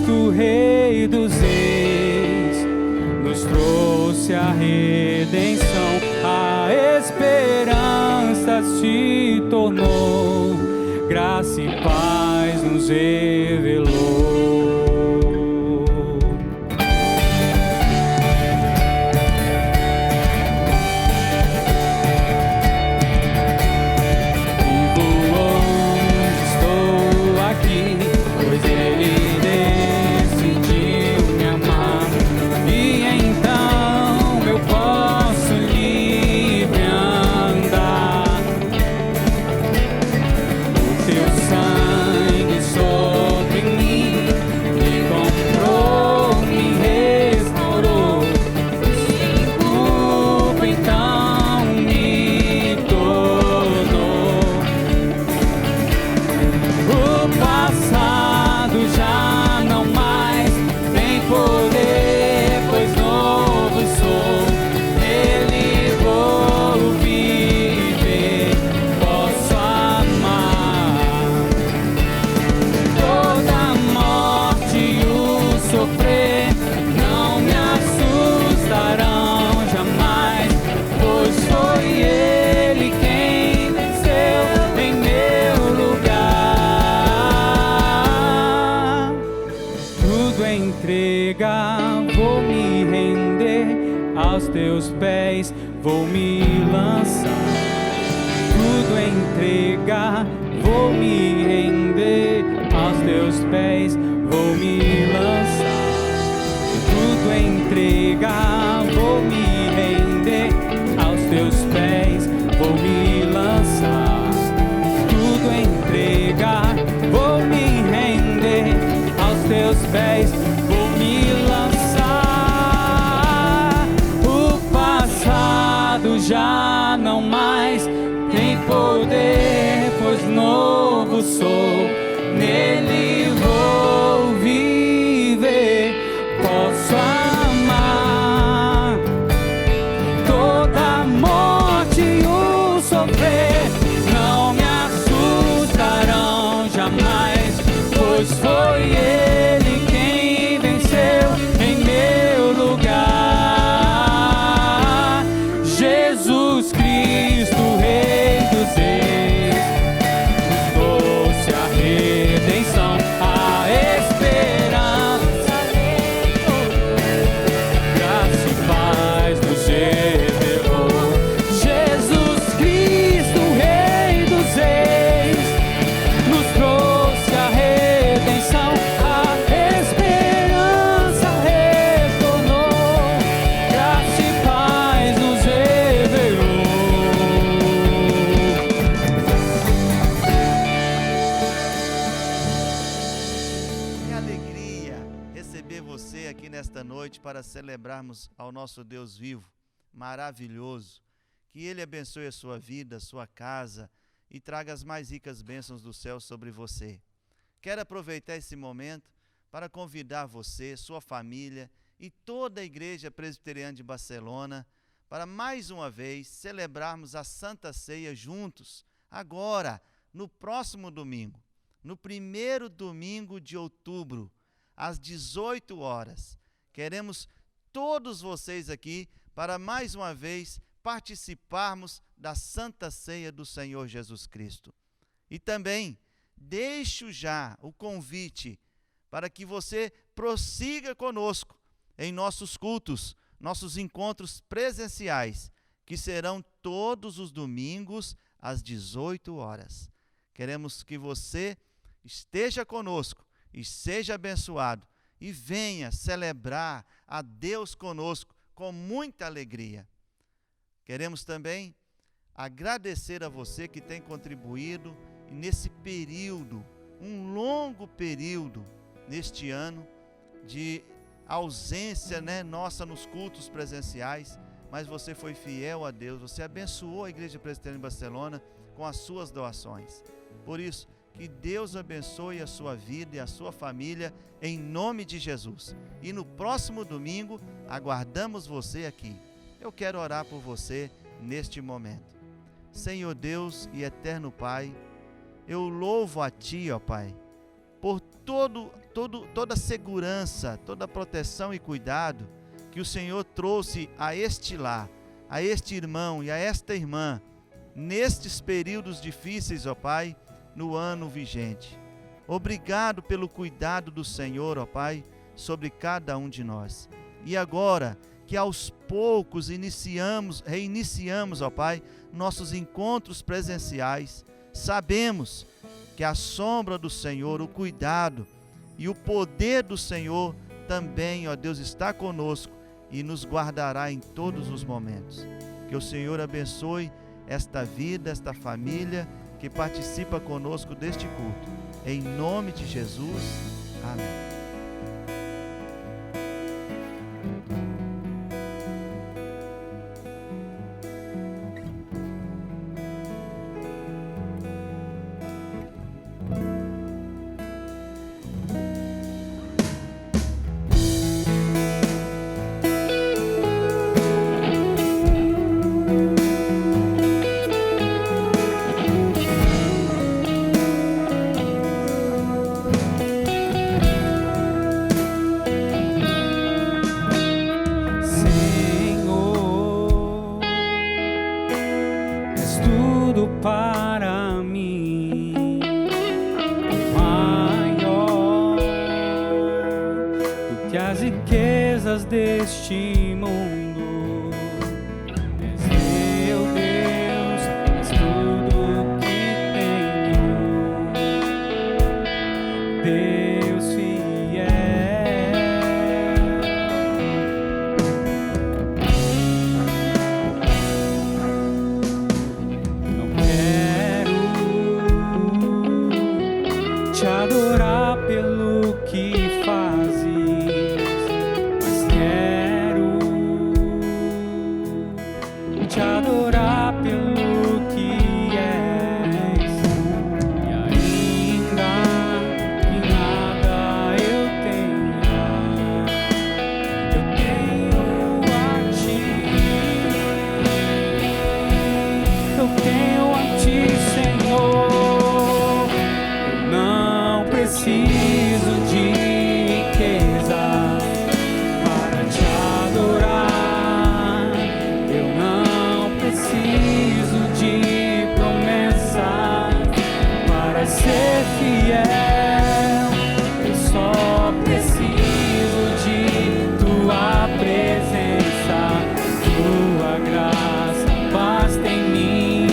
Cristo, Rei dos Reis, nos trouxe a redenção, a esperança se tornou, graça e paz nos revelou. Vou me render aos teus pés, vou me lançar, tudo entregar. Vou me render aos teus pés, vou me lançar, tudo entregar. Vou me render aos teus pés, vou me lançar, tudo entregar. Vou me render aos teus pés, vou me lançar. O passado já não mais tem poder, pois novo sou, nele vou viver. Posso amar toda morte e o sofrer, não me assustarão jamais, pois foi ele quem venceu em meu lugar. Jesus Cristo, Rei dos Reis, nos trouxe a redenção, a esperança, graça e paz nos revelou. Jesus Cristo, Rei dos Reis, nos trouxe a redenção, a esperança retornou, graça e paz nos revelou. Que alegria receber você aqui nesta noite para celebrarmos ao nosso Deus vivo, maravilhoso. Que Ele abençoe a sua vida, a sua casa e traga as mais ricas bênçãos do céu sobre você. Quero aproveitar esse momento para convidar você, sua família e toda a Igreja Presbiteriana de Barcelona para mais uma vez celebrarmos a Santa Ceia juntos, agora, no próximo domingo, no primeiro domingo de outubro, às 18 horas. Queremos todos vocês aqui para mais uma vez participarmos da Santa Ceia do Senhor Jesus Cristo. E também deixo já o convite para que você prossiga conosco em nossos cultos, nossos encontros presenciais, que serão todos os domingos às 18 horas. Queremos que você esteja conosco e seja abençoado e venha celebrar a Deus conosco com muita alegria. Queremos também agradecer a você que tem contribuído nesse período, um longo período, neste ano de ausência, nossa nos cultos presenciais, mas você foi fiel a Deus, você abençoou a Igreja Presbiteriana de Barcelona com as suas doações. Por isso, que Deus abençoe a sua vida e a sua família, em nome de Jesus. E no próximo domingo, aguardamos você aqui. Eu quero orar por você neste momento. Senhor Deus e eterno Pai, eu louvo a Ti, ó Pai, por toda a segurança, toda a proteção e cuidado que o Senhor trouxe a este lar, a este irmão e a esta irmã, nestes períodos difíceis, ó Pai, no ano vigente. Obrigado pelo cuidado do Senhor, ó Pai, sobre cada um de nós. E agora, que aos poucos reiniciamos, ó Pai, nossos encontros presenciais, sabemos que a sombra do Senhor, o cuidado e o poder do Senhor também, ó Deus, está conosco e nos guardará em todos os momentos. Que o Senhor abençoe esta vida, esta família que participa conosco deste culto. Em nome de Jesus. Amém. Para mim, maior do que as riquezas deste mundo. És meu Deus, és tudo que tenho, Deus fiel. Te adorar pelo que fazes, mas quero te adorar pelo que és. E ainda que nada eu tenha a ti. Eu tenho a ti, Senhor. Preciso de riqueza para te adorar. Eu não preciso de promessa para ser fiel. Eu só preciso de tua presença, tua graça basta em mim.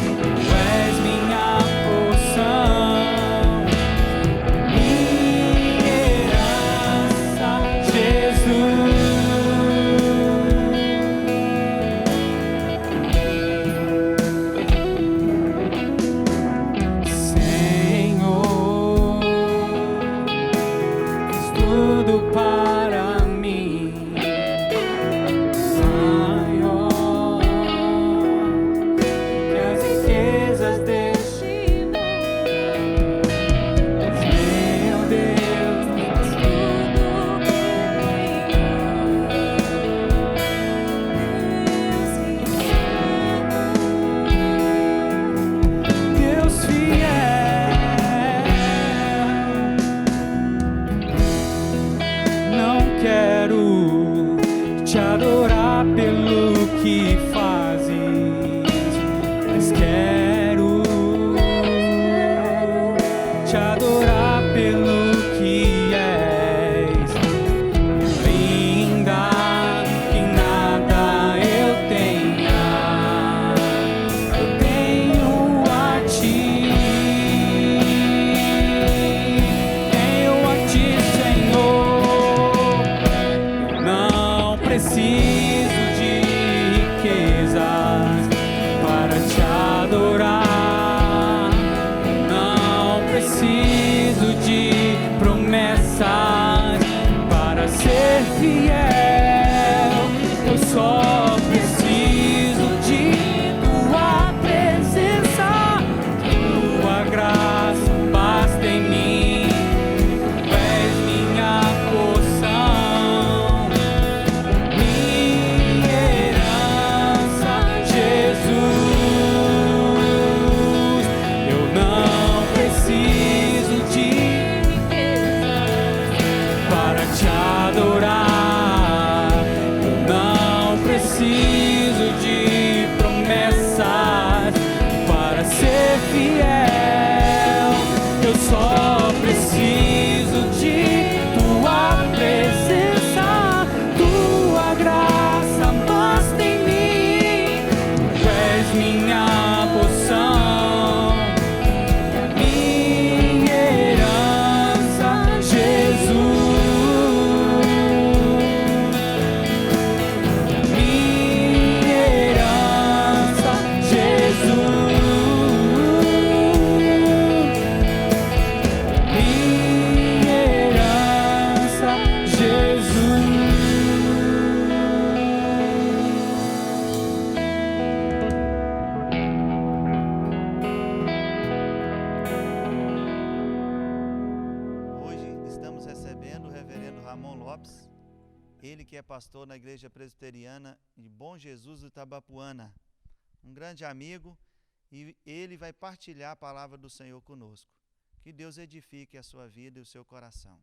Tu és minha porção. Para mim, maior que as riquezas deste mundo. És meu Deus, és tudo que tenho. Deus fiel. Quero te adorar pelo que fazes, mas quero te adorar pelo que és. Ainda que nada eu tenha a ti. Tenho a ti, Senhor. Preciso de riquezas para te adorar. Não preciso de promessas para ser fiel. Eu só preciso de tua presença, tua graça basta em mim. Tu és minha porção. te adorar. Eu não preciso de promessas para ser fiel. Eu só preciso de tua presença, tua graça basta em mim. Tu és minha porção, minha herança, Jesus. Minha herança, Jesus. Minha herança, Jesus. Hoje estamos recebendo o reverendo Ramon Lopes, ele que é pastor na Igreja Presbiteriana de Bom Jesus do Itabapuana, um grande amigo, e ele vai partilhar a palavra do Senhor conosco. Que Deus edifique a sua vida e o seu coração.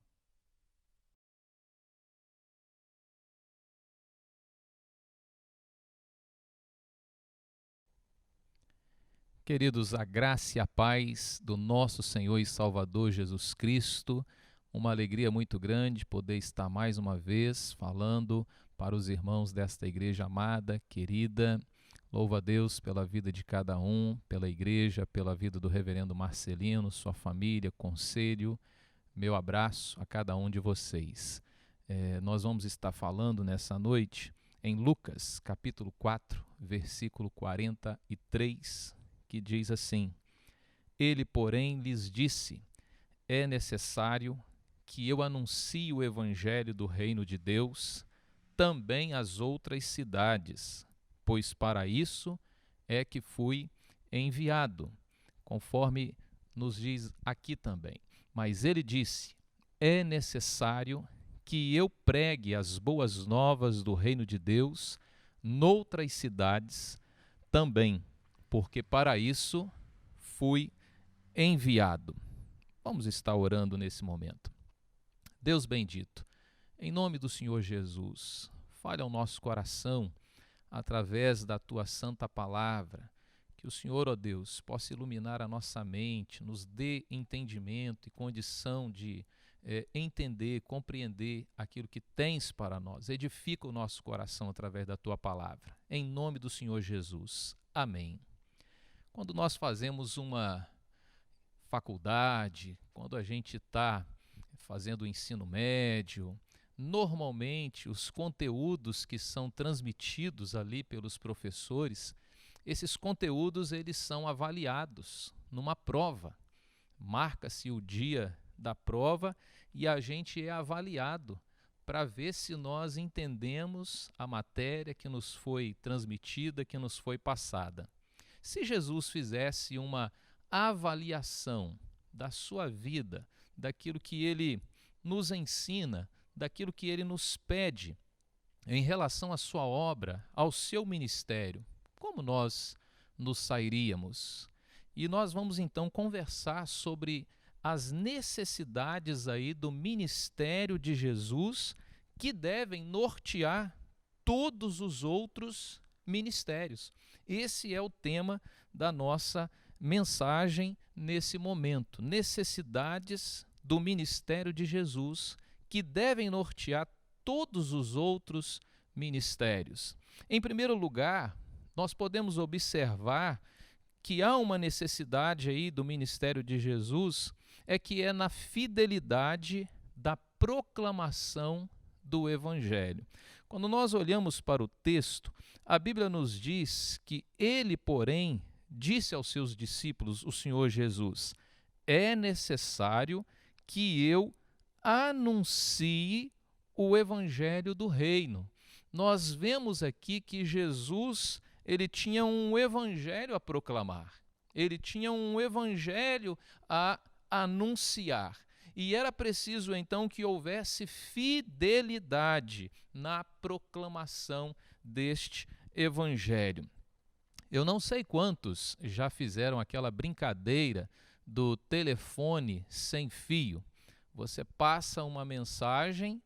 Queridos, a graça e a paz do nosso Senhor e Salvador Jesus Cristo, uma alegria muito grande poder estar mais uma vez falando para os irmãos desta igreja amada, querida. Louvo a Deus pela vida de cada um, pela igreja, pela vida do reverendo Marcelino, sua família, conselho. Meu abraço a cada um de vocês. Nós vamos estar falando nessa noite em Lucas, capítulo 4, versículo 43, que diz assim: Ele, porém, lhes disse: é necessário que eu anuncie o evangelho do reino de Deus também às outras cidades, pois para isso é que fui enviado, conforme nos diz aqui também. Mas ele disse: é necessário que eu pregue as boas novas do reino de Deus noutras cidades também, porque para isso fui enviado. Vamos estar orando nesse momento. Deus bendito, em nome do Senhor Jesus, fale ao nosso coração através da tua santa palavra, que o Senhor, ó Deus, possa iluminar a nossa mente, nos dê entendimento e condição de entender, compreender aquilo que tens para nós. Edifica o nosso coração através da tua palavra. Em nome do Senhor Jesus. Amém. Quando nós fazemos uma faculdade, quando a gente está fazendo o ensino médio, normalmente os conteúdos que são transmitidos ali pelos professores, esses conteúdos eles são avaliados numa prova. Marca-se o dia da prova e a gente é avaliado para ver se nós entendemos a matéria que nos foi transmitida, que nos foi passada. Se Jesus fizesse uma avaliação da sua vida, daquilo que ele nos ensina, daquilo que ele nos pede em relação à sua obra, ao seu ministério, como nós nos sairíamos? E nós vamos então conversar sobre as necessidades aí do ministério de Jesus que devem nortear todos os outros ministérios. Esse é o tema da nossa mensagem nesse momento. Necessidades do ministério de Jesus que devem nortear todos os outros ministérios. Em primeiro lugar, nós podemos observar que há uma necessidade aí do ministério de Jesus, que é na fidelidade da proclamação do Evangelho. Quando nós olhamos para o texto, a Bíblia nos diz que ele, porém, disse aos seus discípulos, o Senhor Jesus: é necessário que eu anuncie o Evangelho do Reino. Nós vemos aqui que Jesus, ele tinha um Evangelho a proclamar, ele tinha um Evangelho a anunciar. E era preciso, então, que houvesse fidelidade na proclamação deste Evangelho. Eu não sei quantos já fizeram aquela brincadeira do telefone sem fio. Você passa uma mensagem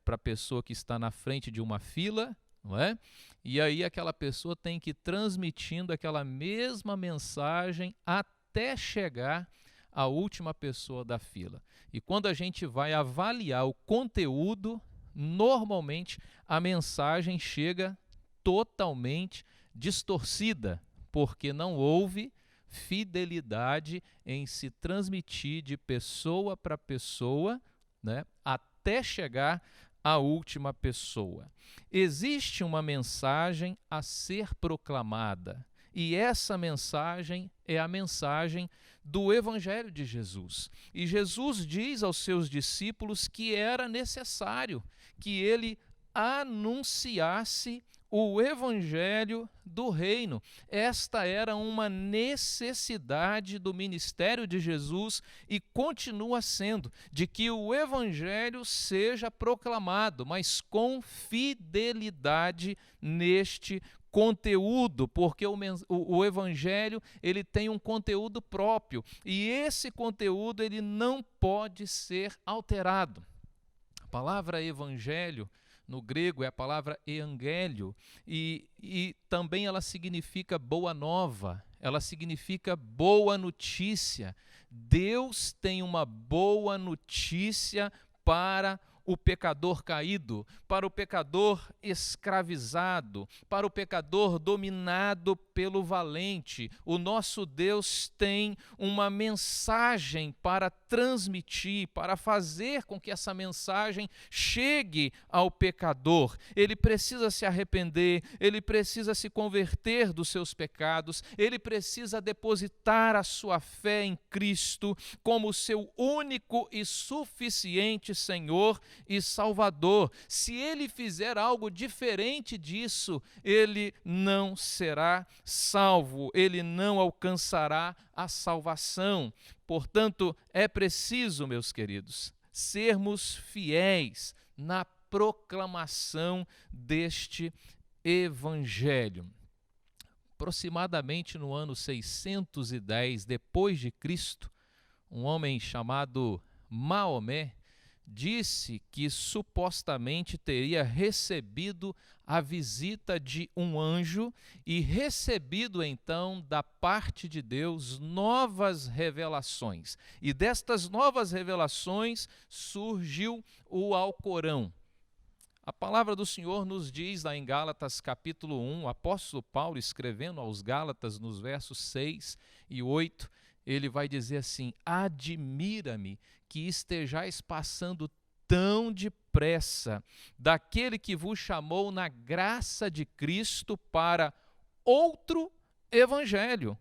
para a pessoa que está na frente de uma fila, não é? E aí aquela pessoa tem que ir transmitindo aquela mesma mensagem até chegar à última pessoa da fila. E quando a gente vai avaliar o conteúdo, normalmente a mensagem chega totalmente distorcida, porque não houve fidelidade em se transmitir de pessoa para pessoa, né, até chegar à última pessoa. Existe uma mensagem a ser proclamada, e essa mensagem é a mensagem do Evangelho de Jesus. E Jesus diz aos seus discípulos que era necessário que ele anunciasse o Evangelho do Reino. Esta era uma necessidade do ministério de Jesus e continua sendo, de que o Evangelho seja proclamado, mas com fidelidade neste conteúdo, porque o Evangelho ele tem um conteúdo próprio e esse conteúdo ele não pode ser alterado. A palavra Evangelho no grego é a palavra euangélio e também ela significa boa nova, ela significa boa notícia. Deus tem uma boa notícia para o pecador caído, para o pecador escravizado, para o pecador dominado pelo valente. O nosso Deus tem uma mensagem para transmitir, para fazer com que essa mensagem chegue ao pecador. Ele precisa se arrepender, ele precisa se converter dos seus pecados, ele precisa depositar a sua fé em Cristo como seu único e suficiente Senhor e Salvador. Se ele fizer algo diferente disso, ele não será salvo, ele não alcançará a salvação. Portanto, é preciso, meus queridos, sermos fiéis na proclamação deste Evangelho. Aproximadamente no ano 610 depois de Cristo, um homem chamado Maomé disse que supostamente teria recebido a visita de um anjo e recebido então da parte de Deus novas revelações. E destas novas revelações surgiu o Alcorão. A palavra do Senhor nos diz lá em Gálatas capítulo 1, o apóstolo Paulo escrevendo aos Gálatas nos versos 6 e 8, ele vai dizer assim: admira-me que estejais passando tão depressa daquele que vos chamou na graça de Cristo para outro evangelho,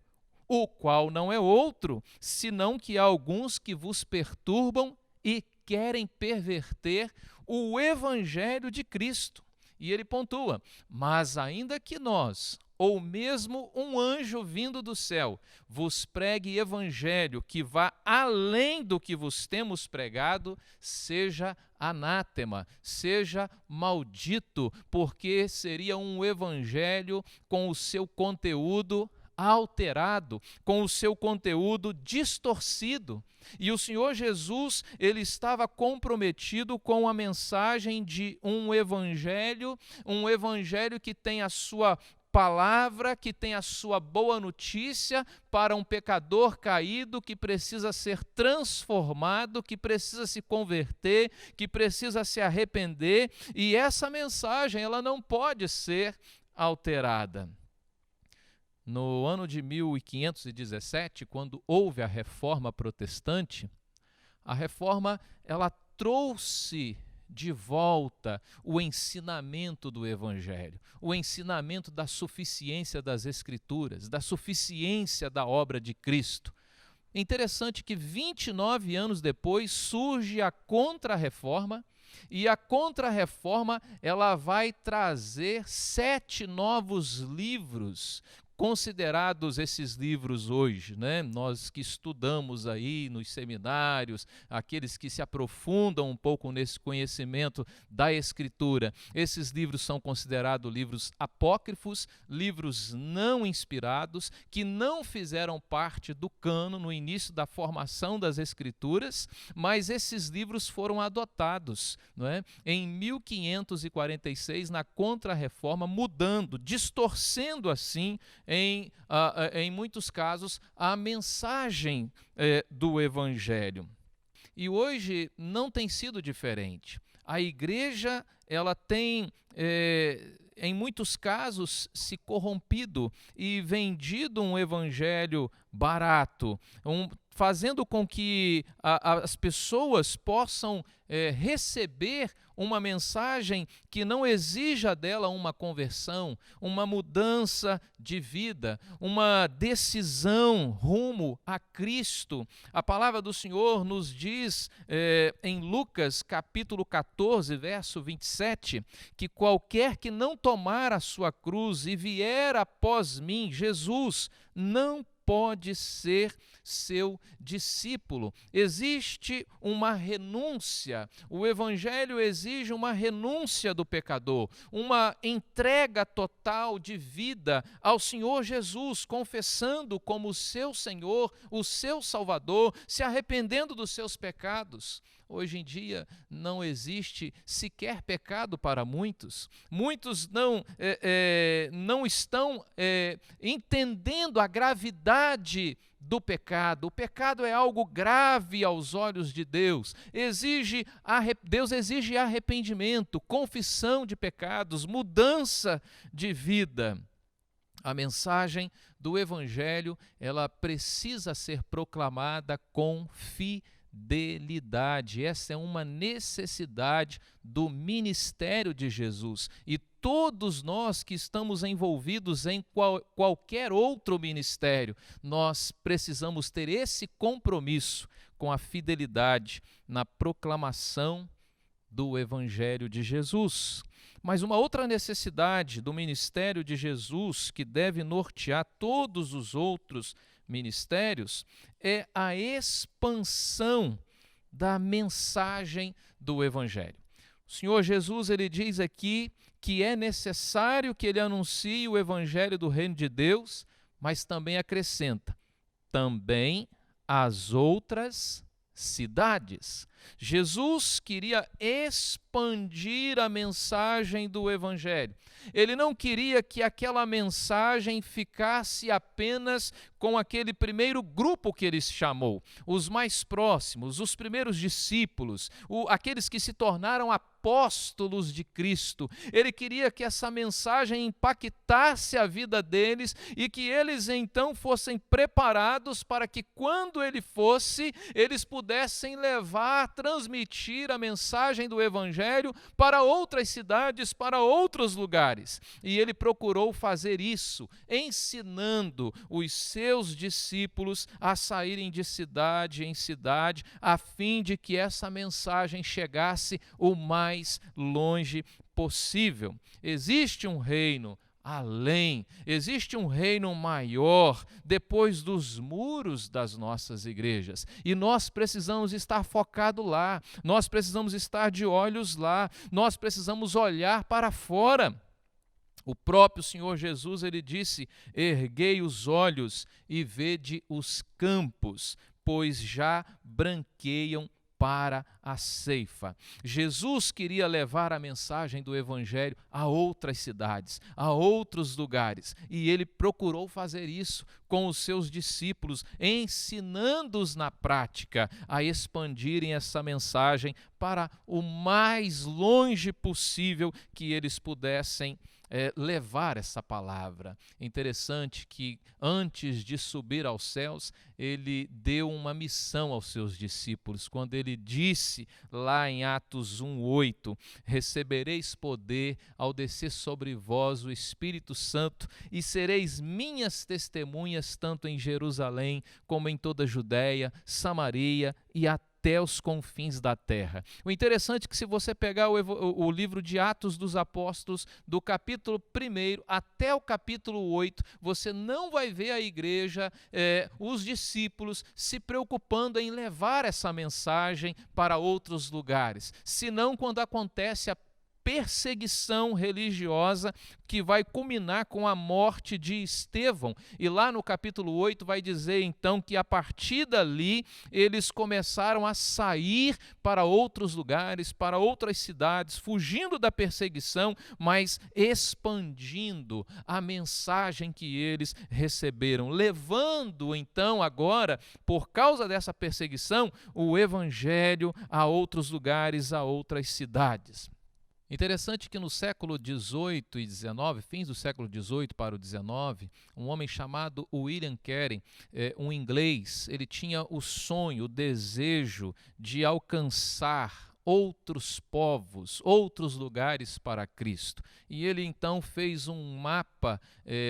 o qual não é outro, senão que há alguns que vos perturbam e querem perverter o evangelho de Cristo. E ele pontua: mas ainda que nós, ou mesmo um anjo vindo do céu, vos pregue evangelho que vá além do que vos temos pregado, seja anátema, seja maldito, porque seria um evangelho com o seu conteúdo alterado, com o seu conteúdo distorcido. E o Senhor Jesus, ele estava comprometido com a mensagem de um evangelho que tem a sua palavra, que tem a sua boa notícia para um pecador caído que precisa ser transformado, que precisa se converter, que precisa se arrepender, e essa mensagem ela não pode ser alterada. No ano de 1517, quando houve a Reforma Protestante, a Reforma ela trouxe de volta o ensinamento do Evangelho, o ensinamento da suficiência das Escrituras, da suficiência da obra de Cristo. É interessante que 29 anos depois surge a Contra-Reforma, e a Contra-Reforma ela vai trazer 7 novos livros considerados esses livros hoje, né? Nós que estudamos aí nos seminários, aqueles que se aprofundam um pouco nesse conhecimento da Escritura, esses livros são considerados livros apócrifos, livros não inspirados, que não fizeram parte do cânon no início da formação das Escrituras, mas esses livros foram adotados, não é? Em 1546, na Contra-Reforma, mudando, distorcendo assim, em muitos casos, a mensagem do Evangelho. E hoje não tem sido diferente. A igreja, ela tem, em muitos casos, se corrompido e vendido um evangelho barato, fazendo com que as pessoas possam receber uma mensagem que não exija dela uma conversão, uma mudança de vida, uma decisão rumo a Cristo. A palavra do Senhor nos diz em Lucas capítulo 14, verso 27, que qualquer que não tomar a sua cruz e vier após mim, Jesus, não pode ser seu discípulo. Existe uma renúncia. O Evangelho exige uma renúncia do pecador, uma entrega total de vida ao Senhor Jesus, confessando como seu Senhor, o seu Salvador, se arrependendo dos seus pecados. Hoje em dia não existe sequer pecado para muitos. Muitos não estão entendendo a gravidade do pecado. O pecado é algo grave aos olhos de Deus. Deus exige arrependimento, confissão de pecados, mudança de vida. A mensagem do Evangelho, ela precisa ser proclamada com fidelidade. Essa é uma necessidade do ministério de Jesus. E todos nós que estamos envolvidos em qualquer outro ministério, nós precisamos ter esse compromisso com a fidelidade na proclamação do Evangelho de Jesus. Mas uma outra necessidade do ministério de Jesus, que deve nortear todos os outros ministérios, é a expansão da mensagem do Evangelho. O Senhor Jesus, ele diz aqui que é necessário que ele anuncie o Evangelho do Reino de Deus, mas também acrescenta, também as outras cidades. Jesus queria expandir a mensagem do Evangelho. Ele não queria que aquela mensagem ficasse apenas com aquele primeiro grupo que ele chamou, os mais próximos, os primeiros discípulos, aqueles que se tornaram apóstolos de Cristo. Ele queria que essa mensagem impactasse a vida deles e que eles então fossem preparados para que quando ele fosse, eles pudessem transmitir a mensagem do Evangelho para outras cidades, para outros lugares. E ele procurou fazer isso, ensinando os seus discípulos a saírem de cidade em cidade, a fim de que essa mensagem chegasse o mais longe possível. Existe um reino além, existe um reino maior depois dos muros das nossas igrejas, e nós precisamos estar focados lá, nós precisamos estar de olhos lá, nós precisamos olhar para fora. O próprio Senhor Jesus, ele disse, erguei os olhos e vede os campos, pois já branqueiam para a ceifa. Jesus queria levar a mensagem do Evangelho a outras cidades, a outros lugares, e ele procurou fazer isso com os seus discípulos, ensinando-os na prática a expandirem essa mensagem para o mais longe possível que eles pudessem levar essa palavra. Interessante que antes de subir aos céus, ele deu uma missão aos seus discípulos, quando ele disse lá em Atos 1:8, recebereis poder ao descer sobre vós o Espírito Santo e sereis minhas testemunhas tanto em Jerusalém como em toda a Judéia, Samaria e até até os confins da terra. O interessante é que se você pegar o livro de Atos dos Apóstolos, do capítulo 1 até o capítulo 8, você não vai ver a igreja, os discípulos, se preocupando em levar essa mensagem para outros lugares, senão quando acontece a perseguição religiosa que vai culminar com a morte de Estevão. E lá no capítulo 8 vai dizer então que a partir dali eles começaram a sair para outros lugares, para outras cidades, fugindo da perseguição, mas expandindo a mensagem que eles receberam, levando então agora, por causa dessa perseguição, o evangelho a outros lugares, a outras cidades. Interessante que no século XVIII e XIX, fins do século XVIII para o XIX, um homem chamado William Carey, um inglês, ele tinha o sonho, o desejo de alcançar outros povos, outros lugares para Cristo. E ele então fez um mapa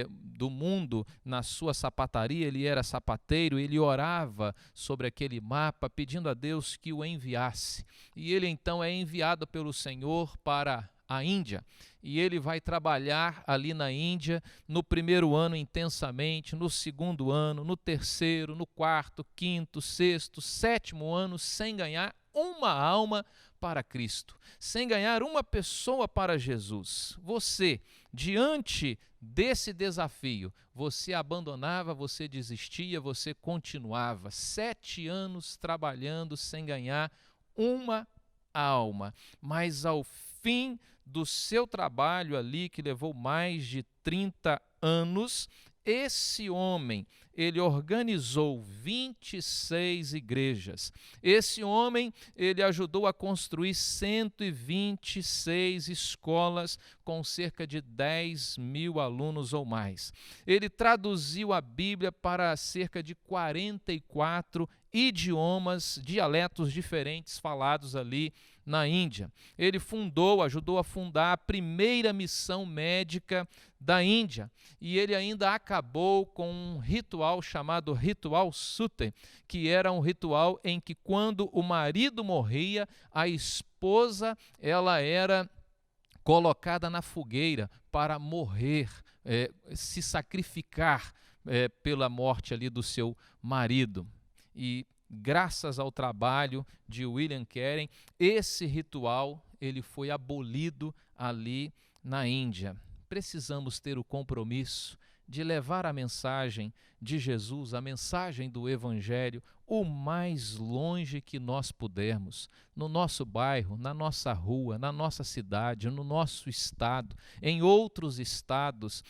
do mundo na sua sapataria, ele era sapateiro, ele orava sobre aquele mapa, pedindo a Deus que o enviasse. E ele então é enviado pelo Senhor para a Índia. E ele vai trabalhar ali na Índia no primeiro ano intensamente, no segundo ano, no terceiro, no quarto, quinto, sexto, sétimo ano, sem ganhar uma alma para Cristo, sem ganhar uma pessoa para Jesus. Você, diante desse desafio, você abandonava, você desistia, você continuava 7 anos trabalhando sem ganhar uma alma, mas ao fim do seu trabalho ali, que levou mais de 30 anos, esse homem, ele organizou 26 igrejas. Esse homem, ele ajudou a construir 126 escolas com cerca de 10.000 alunos ou mais. Ele traduziu a Bíblia para cerca de 44 idiomas, dialetos diferentes falados ali na Índia. Ele ajudou a fundar a primeira missão médica da Índia, e ele ainda acabou com um ritual chamado Ritual Sute, que era um ritual em que quando o marido morria, a esposa ela era colocada na fogueira para morrer, se sacrificar pela morte ali do seu marido. E graças ao trabalho de William Carey, esse ritual ele foi abolido ali na Índia. Precisamos ter o compromisso de levar a mensagem de Jesus, a mensagem do Evangelho, o mais longe que nós pudermos, no nosso bairro, na nossa rua, na nossa cidade, no nosso estado, em outros estados,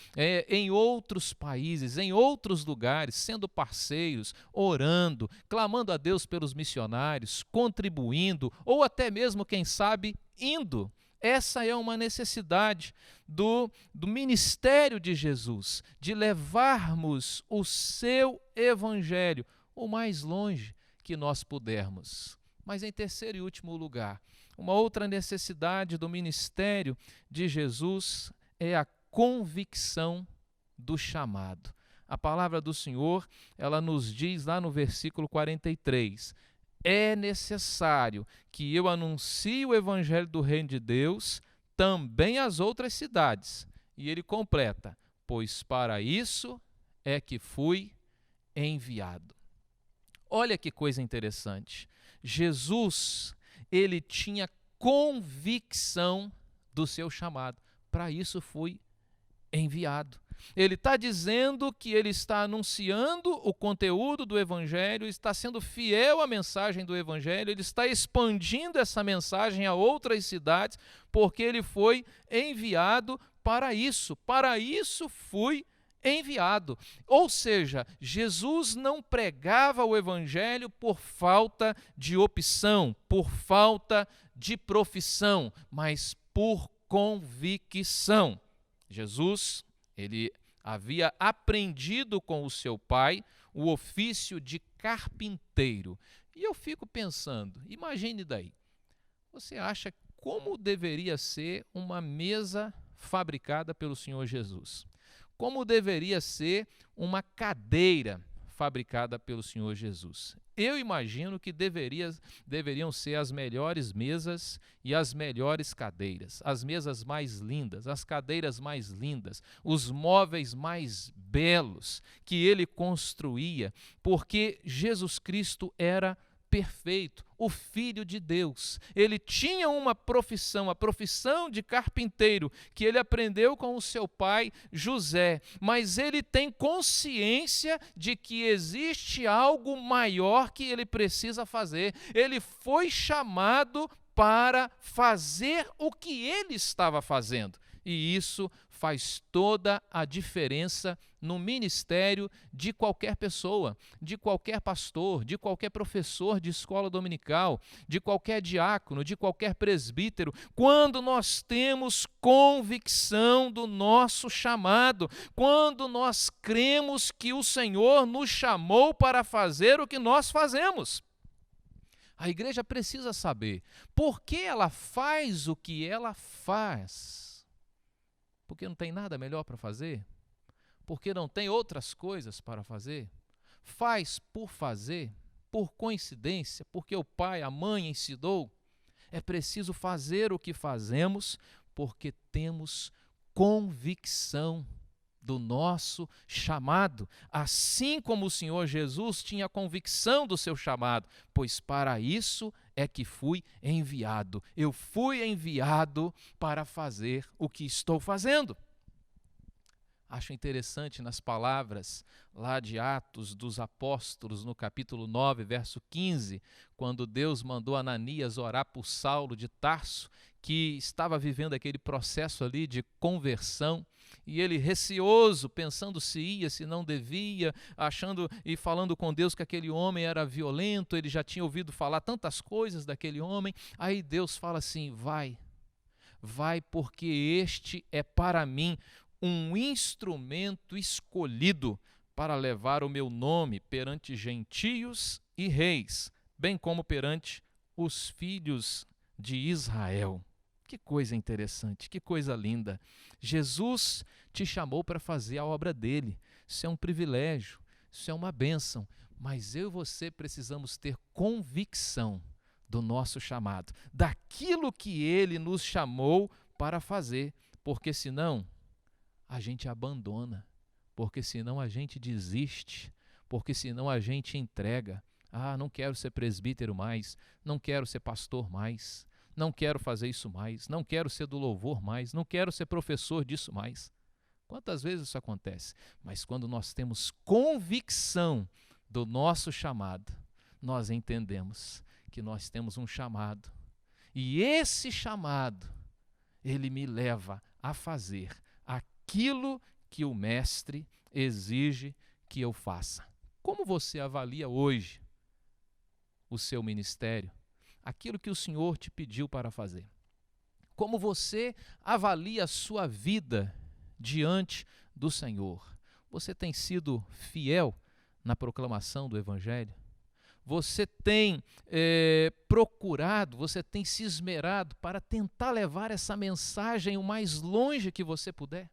em outros países, em outros lugares, sendo parceiros, orando, clamando a Deus pelos missionários, contribuindo, ou até mesmo, quem sabe, indo. Essa é uma necessidade do ministério de Jesus, de levarmos o seu evangelho o mais longe que nós pudermos. Mas em terceiro e último lugar, uma outra necessidade do ministério de Jesus é a convicção do chamado. A palavra do Senhor, ela nos diz lá no versículo 43, é necessário que eu anuncie o evangelho do reino de Deus também às outras cidades. E ele completa, pois para isso é que fui enviado. Olha que coisa interessante. Jesus, ele tinha convicção do seu chamado. Para isso fui enviado. Ele está dizendo que ele está anunciando o conteúdo do Evangelho, está sendo fiel à mensagem do Evangelho, ele está expandindo essa mensagem a outras cidades, porque ele foi enviado para isso. Para isso fui enviado. Ou seja, Jesus não pregava o Evangelho por falta de opção, por falta de profissão, mas por convicção. Jesus, ele havia aprendido com o seu pai o ofício de carpinteiro. E eu fico pensando, imagine daí, você acha como deveria ser uma mesa fabricada pelo Senhor Jesus? Como deveria ser uma cadeira fabricada pelo Senhor Jesus. Eu imagino que deveriam ser as melhores mesas e as melhores cadeiras, as mesas mais lindas, as cadeiras mais lindas, os móveis mais belos que ele construía, porque Jesus Cristo era perfeito, o Filho de Deus. Ele tinha uma profissão, a profissão de carpinteiro, que ele aprendeu com o seu pai José, mas ele tem consciência de que existe algo maior que ele precisa fazer. Ele foi chamado para fazer o que ele estava fazendo, e isso faz toda a diferença no ministério de qualquer pessoa, de qualquer pastor, de qualquer professor de escola dominical, de qualquer diácono, de qualquer presbítero, quando nós temos convicção do nosso chamado, quando nós cremos que o Senhor nos chamou para fazer o que nós fazemos. A igreja precisa saber por que ela faz o que ela faz. Porque não tem nada melhor para fazer? Porque não tem outras coisas para fazer? Faz por fazer, por coincidência, porque o pai, a mãe ensinou? É preciso fazer o que fazemos porque temos convicção do nosso chamado, assim como o Senhor Jesus tinha convicção do seu chamado, pois para isso é que fui enviado. Eu fui enviado para fazer o que estou fazendo. Acho interessante nas palavras lá de Atos dos Apóstolos, no capítulo 9, verso 15, quando Deus mandou Ananias orar por Saulo de Tarso, que estava vivendo aquele processo ali de conversão, e ele receoso, pensando se ia, se não devia, achando e falando com Deus que aquele homem era violento, ele já tinha ouvido falar tantas coisas daquele homem. Aí Deus fala assim: vai, porque este é para mim um instrumento escolhido para levar o meu nome perante gentios e reis, bem como perante os filhos de Israel. Que coisa interessante, que coisa linda. Jesus te chamou para fazer a obra dele. Isso é um privilégio, isso é uma bênção, mas eu e você precisamos ter convicção do nosso chamado, daquilo que ele nos chamou para fazer, porque senão a gente abandona, porque senão a gente desiste, porque senão a gente entrega. Não quero ser presbítero mais, não quero ser pastor mais, não quero fazer isso mais, não quero ser do louvor mais, não quero ser professor disso mais. Quantas vezes isso acontece? Mas quando nós temos convicção do nosso chamado, nós entendemos que nós temos um chamado. E esse chamado, ele me leva a fazer aquilo que o Mestre exige que eu faça. Como você avalia hoje o seu ministério? Aquilo que o Senhor te pediu para fazer. Como você avalia a sua vida diante do Senhor? Você tem sido fiel na proclamação do Evangelho? Você tem procurado, você tem se esmerado para tentar levar essa mensagem o mais longe que você puder?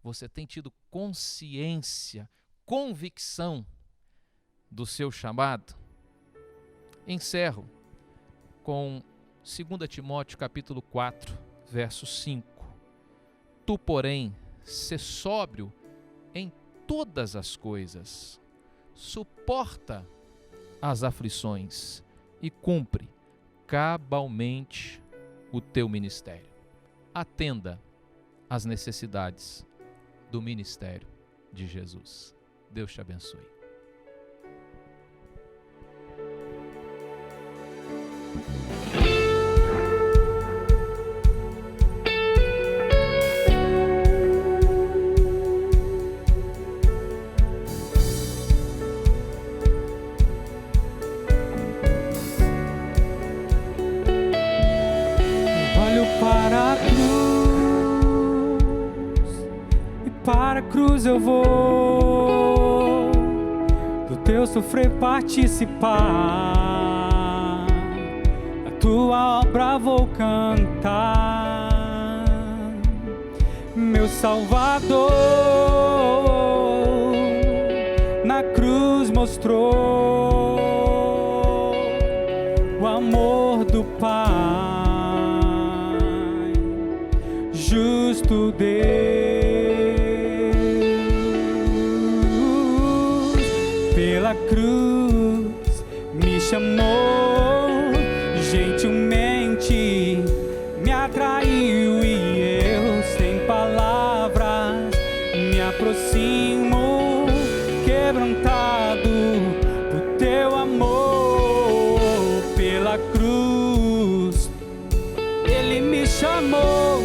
Você tem tido consciência, convicção do seu chamado? Encerro com 2 Timóteo capítulo 4, verso 5. Tu, porém, sê sóbrio em todas as coisas, suporta as aflições e cumpre cabalmente o teu ministério. Atenda às necessidades do ministério de Jesus. Deus te abençoe. Para a cruz eu vou, do teu sofrer participar, a tua obra vou cantar, meu Salvador, na cruz mostrou o amor do Pai, justo Deus, pela cruz me chamou, gentilmente me atraiu e eu sem palavras me aproximo, quebrantado por teu amor. Pela cruz ele me chamou,